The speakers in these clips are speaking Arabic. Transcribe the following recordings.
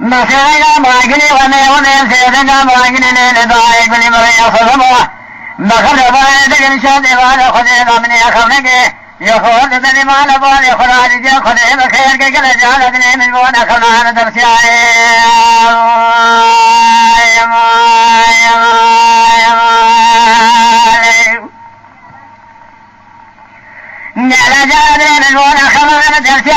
نصيرنا مواجني ومن سيدنا مواجني لدعائك لمريا صدمه بخل بارد الشد وانا خذ من يخونك يخوض بني مال بول يخراج جو خذ بخير كل جالتني من بون خلنا درسيا نلا جالتني من بون خلنا درسيا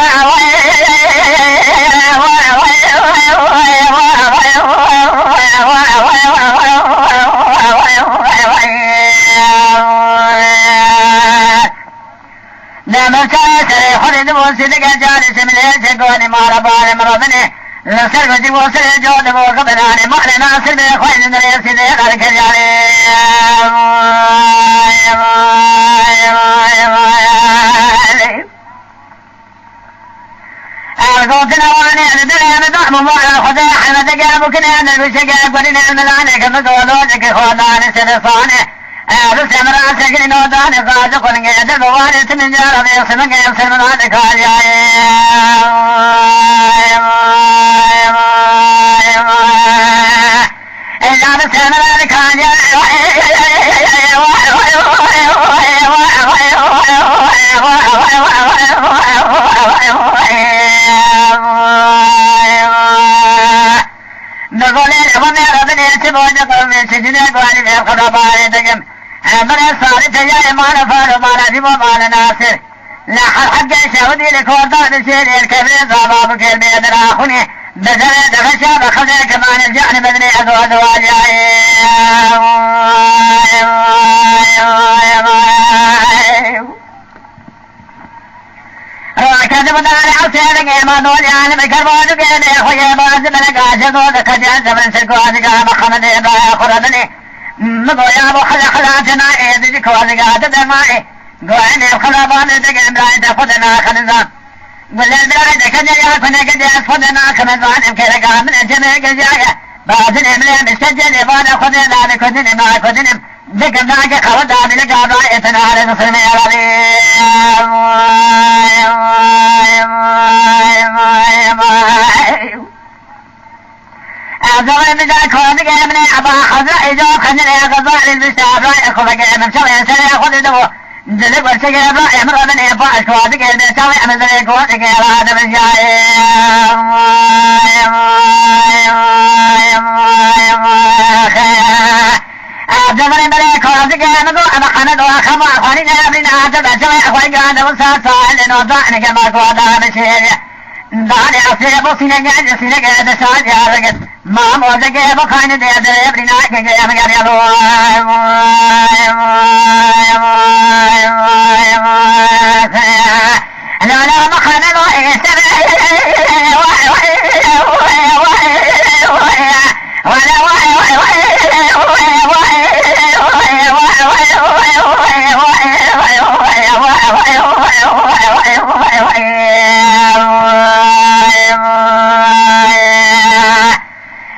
نمسا خرد وسيدك جالس من يسكوني مال بال مرضني نصر فتي وصل جود وقبناني مال ناصر بخوين دريس دير الكجالي القوت نواني الدنيا مدعم موالا خذي حمدك ابوك نعم البشك قولي الملاني كمك ولوجك خوضاني سلصاني رسم راسك لنوداني صادق ونقيد البوارث من جارب يصمك يصم راسك عليا إذا رسم راسك نقول ومن ربنا يتبون قوم سجنك وعلي الخرباء دقم من الصالح يا إيمان فارو مالا جيبو مالا ناصر لا حق شهودي لكوردان الشيري الكبير صابابك البيد راخوني بزر دخشا بخزر كمان الجعن بدني أزواج واجعي راكد بداري عصيرك إيمان دولي عالم كربوز بيدي خويا باز بلك عاشقو دخجان زمن سرقوازك محمد إبراهيم خردني مقويا ابو خلاتنا ايدي كوازقات دمائي قواني الخلابان دقم رايد خدنا خلزان قل البرايد كجيا كنك جيس خدنا خلزان امكيرك من الجميع جاية بازن املي مستجل يبانا خدنا بكدن ما كدن دقم ناك خودا بلك عبايتنا على نصر ميرالي أزوي مزاك خودك من أبا خزر إجو خزر غزال المستعب رأي خفك من شوي سنة خود دو دلق ورسك رأي مرة من إفاش خودك المستوي من ذلك خودك هذا من جاي أزوي مزاك خودك من أبا خند وخما خلينا أبرنا أتبع شوي أخوي قاد وصار صاحل نوضعني كما قوادا مشيري داني أصيب سينك سينك هذا سعد يا رجل ما موزك بخان دي أدري أبرنا كي أمجر يلو لا لا بخان الوئيس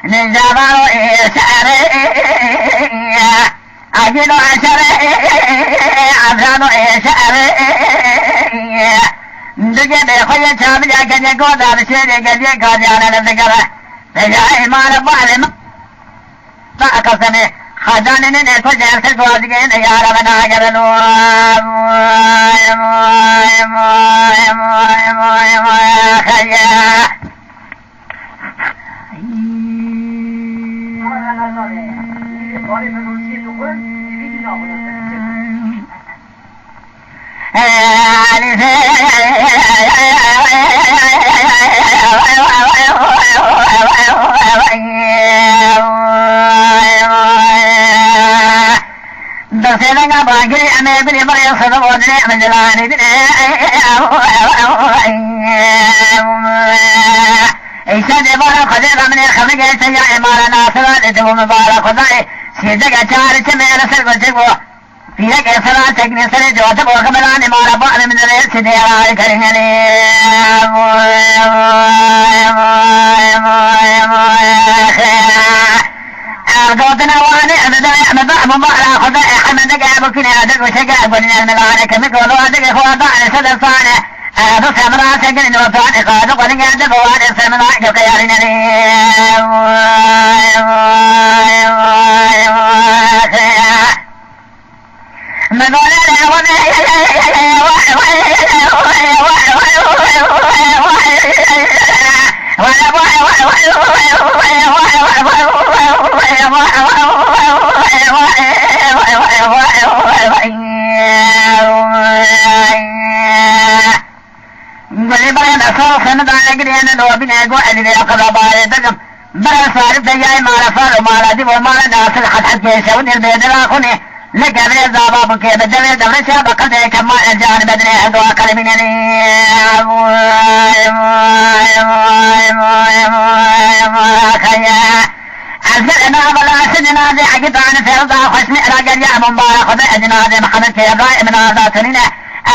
نجابر إساري أجل عشري عبران إساري دقل خويا شابجا كان يقول هذا الشيء قد يقول على نفسك فجاء إيمان الظالم فأقسمي خزان نتوجه السلطوازقين يا ربنا قبلوا خيا دسنا باغري انا بني مريم صدقوني من جلاني بني ايشاد بارا خدير من خمك يا امارة ناصرة لتبو مبارك خداي سيدك اشار تميل سرقو فيك صلاة تكني سري جواتب وقبلاني مارا بعض من الرئيس ديارا كريني أرضوتنا واني أبدا مباح مبارا خداي حمدك أبوكني أدك وشكا أبني الملاني كمك ولوادك إخوة ضعني صدر صاني هذا سمرا سجن وطان قاد قد قاد فواد سمرا كقيارنا مقول لك أبني الضباب كيف الدمي دمري سابقا كما الجان بدني أدوى قلبيني أزلنا بلا سننا ذي عقدان فرضا خشمي رقل يا مبارك وبأجنا ذي محمد كي إبراهيم ناظاتنين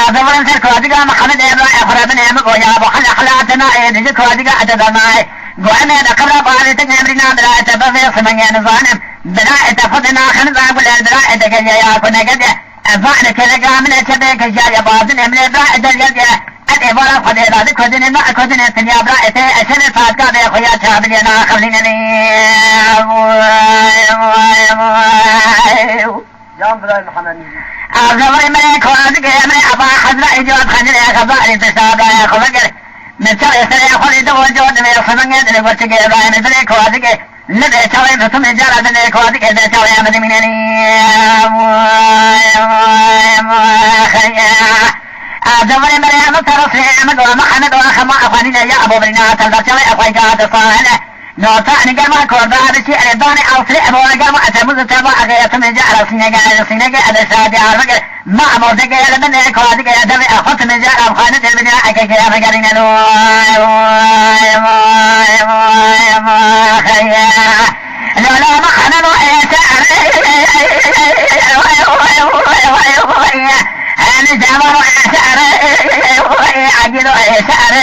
أذبرن سركو أدقى محمد إبراهيم خرابني مقويا بخل أخلاقنا إيدي جكو أدقى أتدمائي قوامي دقل بارتك أمرنا بلا تبغي سمين ظانم بلا تفضنا خنزا ولا بلا تجي يا كنا قد فعل كذا من تبيك جاي باطن من بلا تجي الإبارة قد هذا كذن ما كذن الدنيا بلا تي أشل فاتك بخيا شابلنا خليني جام بلا محمد أزوري من كوازك من أبا خزر إجواد خنزر خزر تسابع خلقر من شاء يسرع خليد وجود من الخمنجد لوتك إبراهيم بلا كوازك نبي شوي بسم جرى بني كوادك إذا شوي أمد منني خيا أزوري مريم ترصي أمد ومحمد وخما أخواني يا أبو بنا تلبس شوي أخويجات صاهلة نوطعني قرما كوردا بشي أرداني أو سلي أبو قرما أتبوز تبا أغير سمي جعل سنجا أدى سادي عرفك ما أمودك يا بني كوادك يا دبي أخوت من جعل أخواني البني أكيك يا مقرين خيا لولا ما خننوا أنا جمروا شعر عجلوا شعر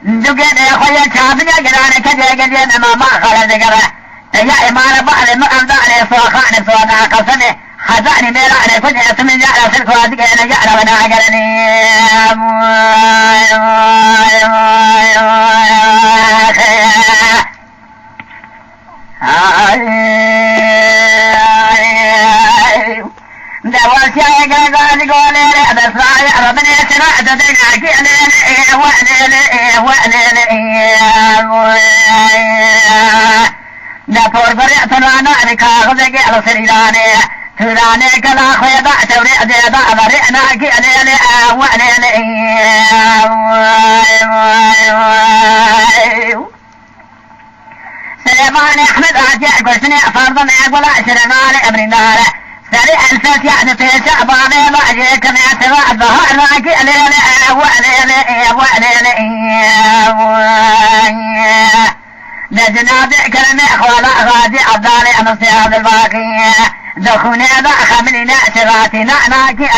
دقيت يا خويا شابني قرانا كذا قدينا ما خلص قرا يا إمام بعد ما أمضاني صوخاني صونا قصني خزاني ميراني كنت اسمي جعل سلك وادك أنا جعل وانا عقلني دوالت يا قاعد يقول لي بس يا ربنا سمعت دقاك دبور بريت وانا كاغذك على سريراني تراني كلا خويا بعت وريد يا برينا كيلي سليمان احمد عجيك وسني فرضا يقول سليمان ابن داره سريع الفتح نتيجة بعضي بعجيك من اعتباع ظهر معك لجنابي كلمة اخوالا غادي عبدالي امسي هذا الباقي دخوني ضعخ من نأسغاتي نعناكي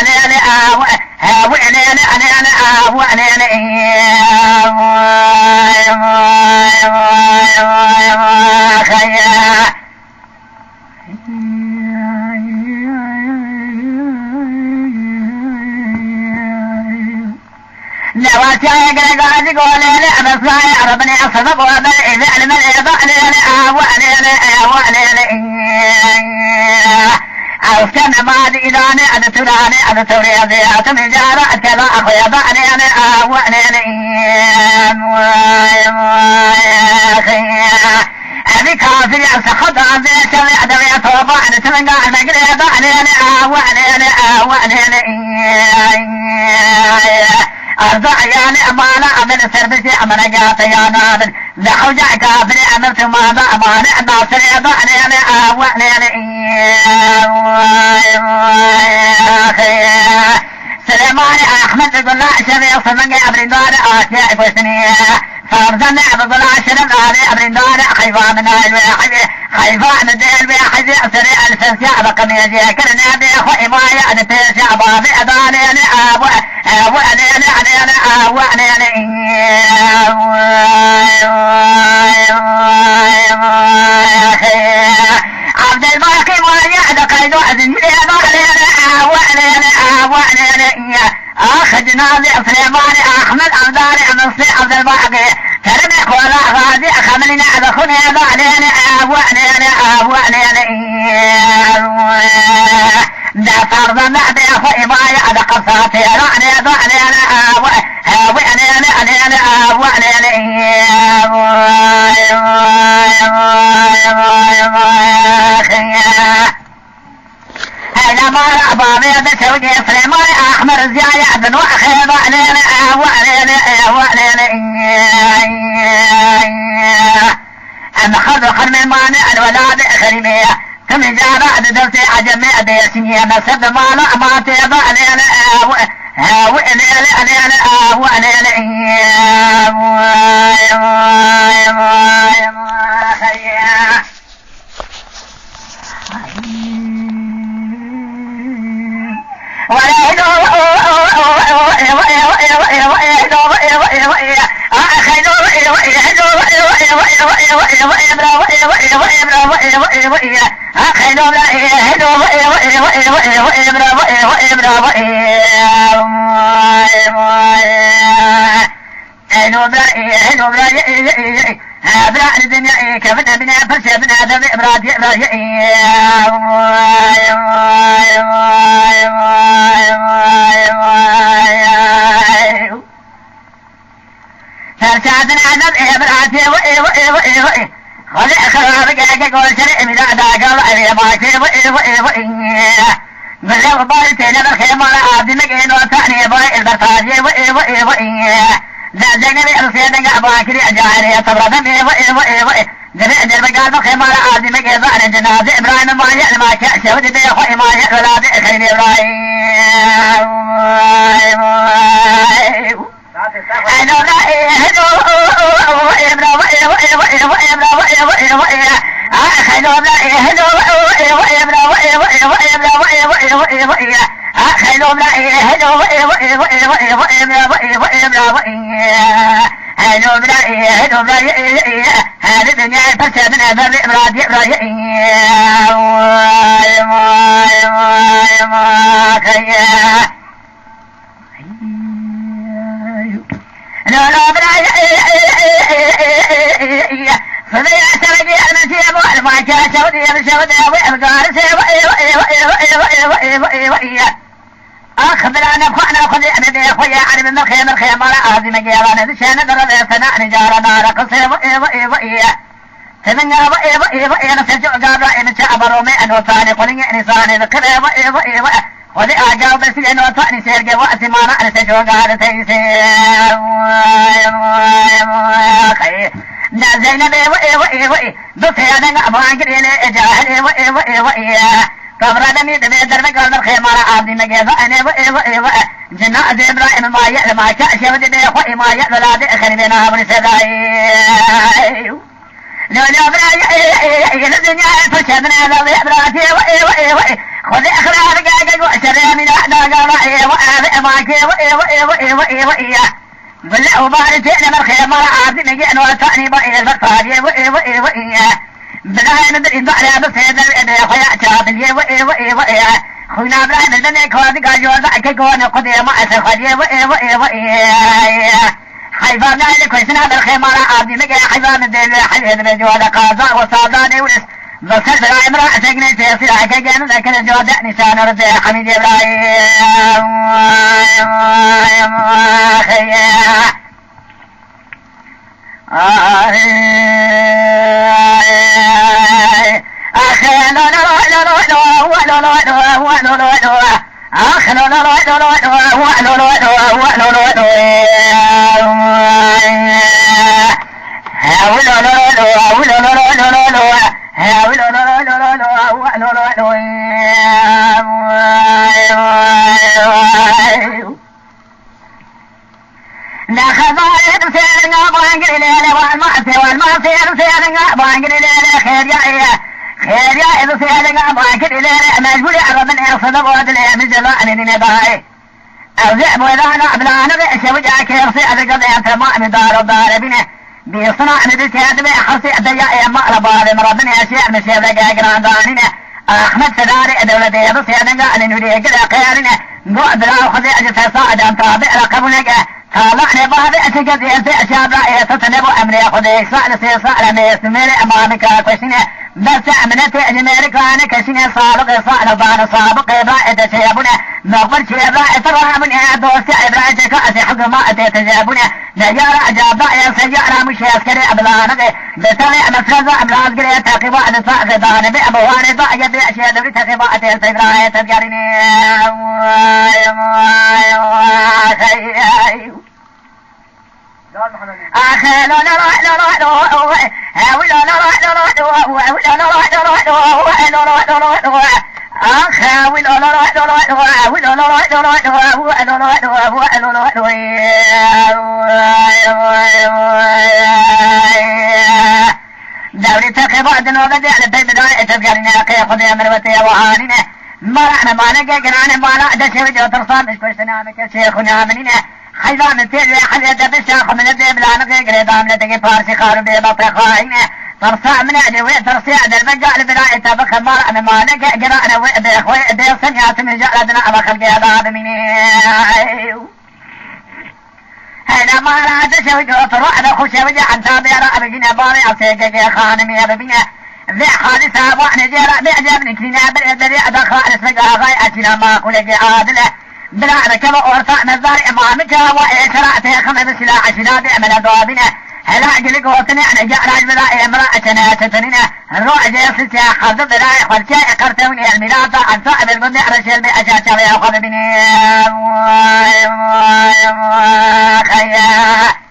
نواتي قاعد يقول لي بس لا ربني اصدق وبل علم الإضاء عرفتنا ما دي إلاني أنا تراني أنا توريضيات من جارات كلا أخويا بعني أبي كافر يسخط عن ذي شريع دوية طوبعني تمنقع المقرية بعني أرضع يعني أمانة أمن سربسي أمن قاطي يا نادن لحوجع كافري أمرت ماذا أمانة ناصر يضعني سليمان أحمد يقول لا شريع فمنقع أبري دار آتياء فسنية فارزن عبد الله شرم علي أبري دار خيفا من الواحد خيفا من الواحد سريع الفنسيا بقميجي كرنا بيخو إمايا نتيسيا بابي أداني عبد الباقي يعد قيدو أذن لي وعلينا أخذ ناظر سليمان أحمد عبدالي أمصي عبد الباقي ترمك ولا غازي أخملنا أدخلنا علينا وعلينا دا فرض بعد أخوي بايع أدق صاتي رعني هذا ما أبابي بسوي سليمان أحمر زيادة بن وأخيب علينا أما خذ من مانع الولاد خريمية ثم جاء بعد درسي عجمي أبيسني مسد مالا ما تيضع علينا أبرع الدنيا كفنا بنا فسبنا دم إبراد فرشادنا عدد إبراد خذ خرابك أقول شرع من أعداء الله ماكي بلغ بالتين بالخيمة عبد مكين وثاني باي البرتاجي زينب السيدة أباكري أجاري صبر دمي جميع البقال بالخيمة عبد مكين ظهر جنازة إبراهيم ما يعلم شهد بي أخوي ما يعلم خير إبراهيم هذه الدنيا فسدنا بالإبراد لا فضي أسرقي المسيب والمعجة سودي بسودي وإبقار أخبر عن أخوانا خذي أبدي أخويا عرب من الخيم ولا أهدي مجيوانا دشان درد ثناء نجار نار قصي تمنى نسجع قابل إن شعبروا مئن وثاني قلن إنساني ذكري خذي أعجاب بسيئن وثاني سيرقي وأسي ما نعن سجع قابل تيسير زينب بصي أنا أبوان قريني إجاهل قبر دمي دمي درب قلب الخيمار عبدي مجيزة أنا جناء إبراهيم ما يعلم ما شأشه ودي أخوي ما يعلم لا دي أخري بينها من سبعي لو إبراهيم الدنيا فشدنا لو إبراهيم خذ أخلاق قاقق وأشري من أحدى قرائي وآذي ماكي بالله وبارتين من الخيمار عبدي مجيئن وثاني بأي الفرطاجي بلاي ندري ضعنا بسيد الإبن خويا شابلي خوينا بلاي ندري كوادي قاجوزا كيكون قدي ما أسخدي حيفان نايل كويسنا بالخيمارة عبدي مجي حيفان الدين حليد بجوادة قاضا وصاداني ولس بسر بلاي مرأة سجني تيصير حكيجين لكن الجوادة نسان رضي حميد إبراهيم خير يا إذا سيادة أباكر إليه مجبول عرضا إرصد بودل من جلال نباي أوزع بوذانا أبلانا بأشوجا كيرسي أذكر ذات ماء من دار الدار بنه بيصنع نبتياد بأحرسي أدياء مأربا بمربني أشياء مشيب لقا قراندانين أحمد سداري دولة بس أنا قال نريد كذا قيارنا قعد لا خذ أجل صاعد أن طابع رقبنا طلعني بابع تجد أنت أشاب رأي تتنبو أمري خذ صاعد صاعد ما يستمر أمامك كشنا بس أمنت أجمالك وأنا كشنا صابق صاعد بان صابق رأي تجابنا نقبل شيء رأي ترى دوست رأي تكأس حق ما تجابنا نجار أجاب رأي سجارة مش يسكري أبلانك بتلي مفرزة أبلاز قرية تقبع نصاق دان بأبوان ضاء يبي أشياء دوري تقبع تيسيب رأي تذكرني دوري تقبع دنوغة دي على بيب دوري تذكرني أخي خذي أمروتي وعانينا مرعنا مالك قراني مالا دشي وجو ترصان مش كوشتنا مكا شيخنا منينا حيضان التيري حلية دبشاق من الدي بلانك قريدام لتقي فارسي خارو بي بطيقائنا ترصا من أجوي ترصي عدل بجال براعي تبخ مرعنا مالك قرانا وإبخوي بيصن ياتم جعلتنا أبخل قيادة مني هذا ما لا تشوي تروح ذا خوش وجه عن تابع رأبجنا باري أسيقك يا خانمي ربنا ذي خالصة وأنا جيرا بيعجبني كنا بالإدري أدى خالص لقى غاي أتنا ما قولك عادلة بلا كما أورطاء نظار إمامك وإشراء خمس سلاح شناد من دوابنا هلا أجلك وطني أنا جعل بلا امرأة تتنين الروح جيسس يا خذ بلا خلشاء قرتوني الميلاد عن صاحب البني رشيل بأشاشة ويأخذ بني خيا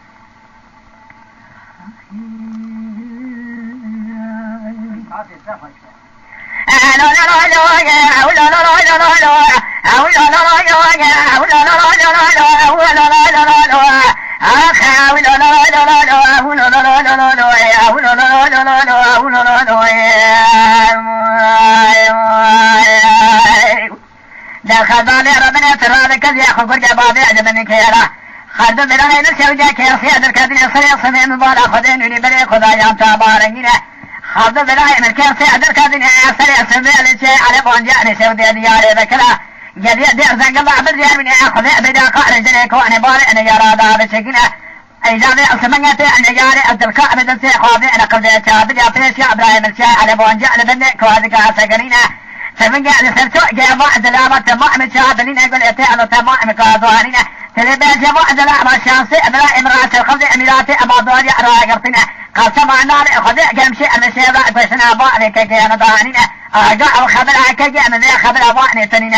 دخل بالي ربنا ترى كذي أخو كرجع بابي أجمني كيرا خرد بلاني نسيو جاكي سيادر كذي صريح صميم مبالا خذيني بري خذايا تابارنينا خرد بلاني من كير سيادر كذي صريح صميم شيء على بونجاني سودي دياري بكلا جديد دير زنق الله بديار من أخذ بدا قال جريك وأنا باري أنا يرى دار بشكنا إجابة أسمنيتي أنا جاري الدلكاء بدن سيخوابي أنا قبل شابي أبريش يا إبراهيم الشاي على بونجاني بني كوازك سجنينا سمنجا لسرتو جابا دلابا تمام شابنين أقول يتعلو تمام كازوانين تلبي جابا دلابا شانسي أبرا إمرأة الخلد أميراتي أبا دوري أرى قرطنا قاسم عنار أخذ كمشي المشيبا بسنا باني كي أنا دانين أرجع وخبر كي أنا ذي خبر أباني تنين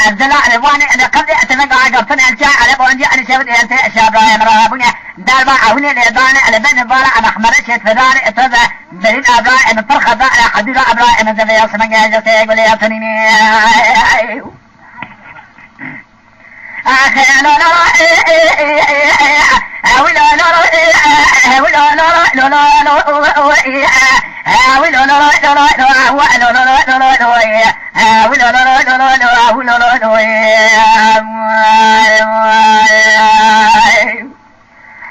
الزلاء الواني أنا قبل أتنقع قرطنا الشاي على بونجي أنا شابد يلتي شابرا إمرأة بني داربا عوني لإداني على بارا أنا خمرشت فداري اتذا دليل أبراء فرخة ذا حديد أبراء من ذي يصمن جلسي يقول يا تنيني أخي لا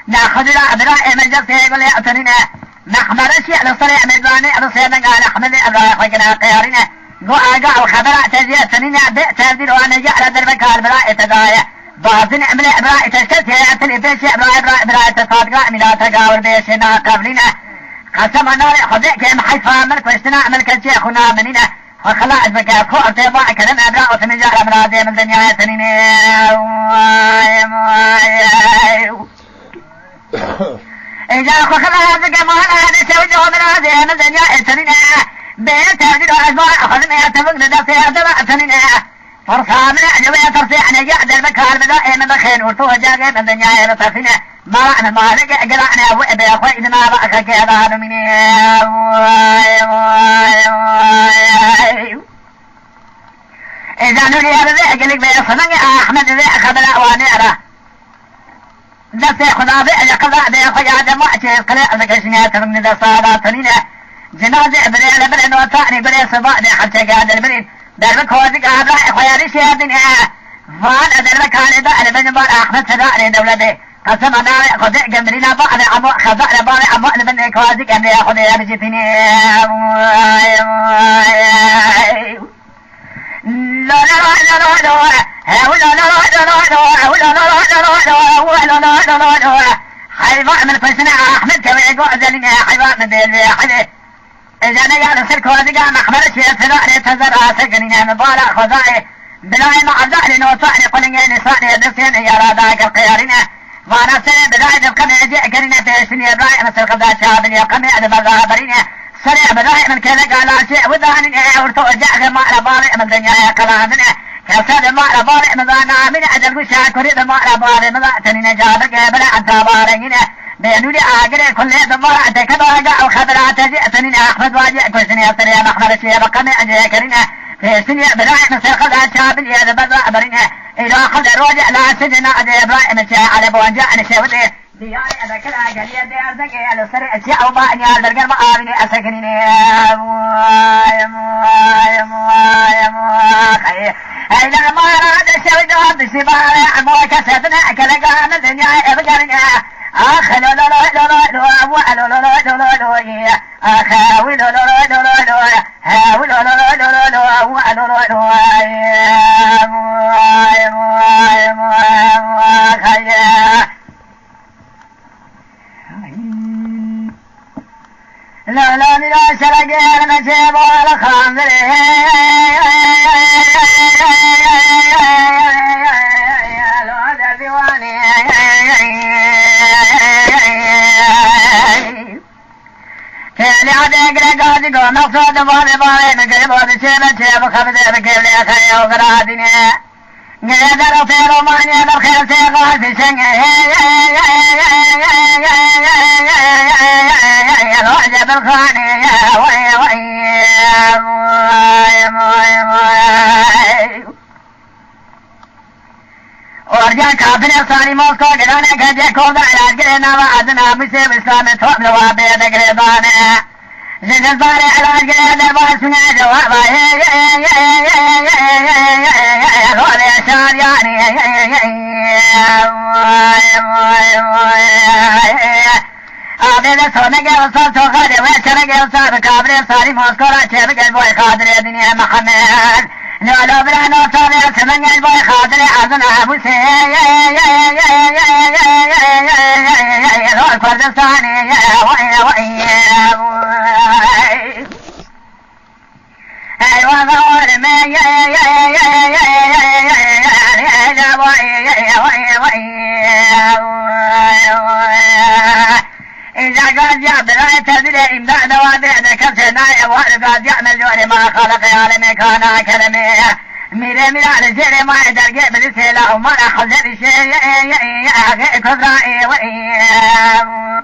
ناخذ الأبراء من جلسي يقول يا تنيني نحمر شيء لصريع ميزاني رصيدا قال أحمد أبراء خيقنا قيارنا قاع وخبراء تجيه سنين بئت تنزل وأنا جعل دربك البراء تقايا باطن عمل أبراء تشكت يأتني بيش أبراء تصادقاء من لا تقاور بيشنا قبلنا قسم النار خذيك محيط فاملك واشتنا عملك الشيخنا مننا وخلاص بك فوق تباع كلام أبراء وثمن جعل أبراء دي من دنيا سنين إذا خلاص كمان هذا سويته من هذه من دنيا سنين بيت هذه الأسبوع أخذ ما يتفقد دفع دفع سنين فرصة من أجوية ترفيع نجاعد المكار بدائي من الخين ورطوه جاقي من دنيا يرطفنا مرعنا مالك قرعنا وإبا أخوي إذا ما بأخك كذا هذا مني إذا نولي هذا ذي أقلق بيصنع أحمد ذي أخذ الأواني أرى دفع خدا بيع قضاء بيع خيادة مؤتي قلع ذكشنيات من ذا صالات لنا جنازة بريل برين وطعني بريل صباء حتى قاد البرين دربك هوزك أبراء خياري شهادين فان دربك هالي بأل بن بار أحمد سدائني دولة بي قسم انا خذ قمرنا بعد عمو خذ بعد عمو من كوازي قمري خذ يا بجتني لا لا لا لا لا لا لا لا لا حيوان من كل سنة أحمد كوي قعدني حيوان من بالبيحدي إذا أنا قاعد أسلك وادقا محمد شيء سنعني تزرع سقني مبالغ خزائي بلاي معزعني نوصعني قلني نساني دسين يا راداك القيارين وانا سنة بلاي دبقني أجي أكرين تيسني بلاي مثل قضاء شابني يقني أدب الغابرين سريع بلاي من كذا قال شيء وداني ورتو أجاك ما لبالي من دنيا كلامنا كسر ما لبالي مذانا من أجل وشا كريد ما لبالي مذاتني نجابك بلا أنت بارين بينولي آقري كل دمار أنت كذا أو خبرات جئتني أحمد واجئ كل سنة سريع محمد شيء بقني أجي أكرين في سنة بلاي مثل قضاء شابني أدب الغابرين إذا أخذ الرجع لا سجن أدي إبراهيم الشيء على بوانجعني شيء دياري أنا كلا قليل ديار زكي على سريع الشيء وباني على البرقر ما آمني أسكنيني يا إذا ما راد الشيء دوام بسباري عموك ستنا كلا قام الدنيا إبقرني أخ لو لو لو لو لو أبو لو لو لو لو لو أخاوي لو لو لو لو لو هاوي لو لو لو لو لو أبو لو لو لو لا لا لا شرق المجيب ولا خامر الوعد ديواني كالي عدق لقادي قوم مقصود بوضي بوضي مقرب بوضي شيب خبزي بكيب لي أخي وقراديني قدر في رومانيا بالخير سيقال في شنق الوعد بالخاني يا وي وي ورجع كافر صاري موسكو قرانا كجي كودا علاج قرنا وعدنا مسيب اسلامي توب لوابي دقريبانا زين صاري علاج قرنا باسنا جوابا غولي شار يعني آبيد سونك وصل سوخاري ويشرك وصل كافر صاري موسكو راشي بقل بوي خادر الدنيا محمد لو لو بلا نو صالي سمن البوي خاطري عزنا موسى غول كردستاني وي وي ايوا غول مي إذا قد جاب لا تدري إمداد وادع كسنا وقد يعمل جوري ما خلق عالمي كان كلمي ميري ميرا لجيري ما يدرقي بلسيلا وما أخذ شيء كذرائي وإيام